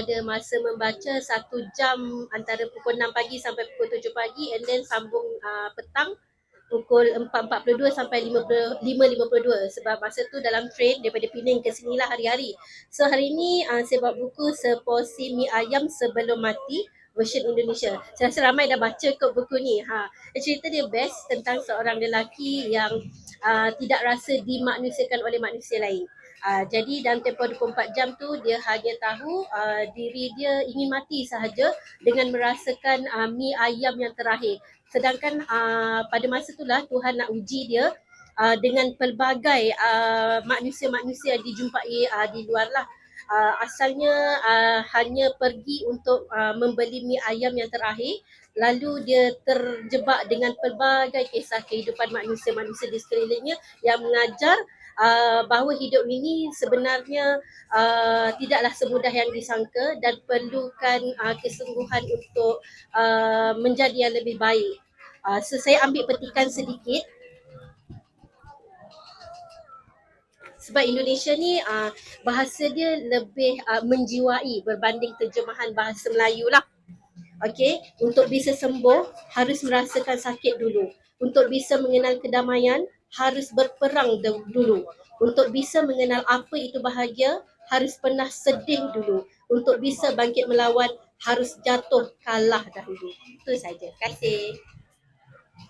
ada masa membaca 1 jam antara pukul 6 pagi sampai pukul 7 pagi, and then sambung petang pukul 4.42 sampai 5.52 sebab masa tu dalam train daripada Penang ke sini lah hari-hari. So hari ni saya bawa buku Seporsi Mi Ayam Sebelum Mati version Indonesia. Saya rasa ramai dah baca kot buku ni. Cerita dia best tentang seorang lelaki yang tidak rasa dimanusiakan oleh manusia lain. Jadi dalam tempoh 24 jam tu dia hanya tahu diri dia ingin mati sahaja dengan merasakan mi ayam yang terakhir. Sedangkan pada masa itulah Tuhan nak uji dia dengan pelbagai manusia-manusia yang dijumpai di luar lah. Asalnya hanya pergi untuk membeli mi ayam yang terakhir, lalu dia terjebak dengan pelbagai kisah kehidupan manusia-manusia di sekelilingnya yang mengajar bahawa hidup ini sebenarnya tidaklah semudah yang disangka dan perlukan kesungguhan untuk menjadi yang lebih baik. So saya ambil petikan sedikit sebab Indonesia ni bahasa dia lebih menjiwai berbanding terjemahan bahasa Melayu lah. Okey, untuk bisa sembuh harus merasakan sakit dulu. Untuk bisa mengenal kedamaian harus berperang dulu. Untuk bisa mengenal apa itu bahagia harus pernah sedih dulu. Untuk bisa bangkit melawan harus jatuh kalah dahulu. Itu saja. Terima kasih.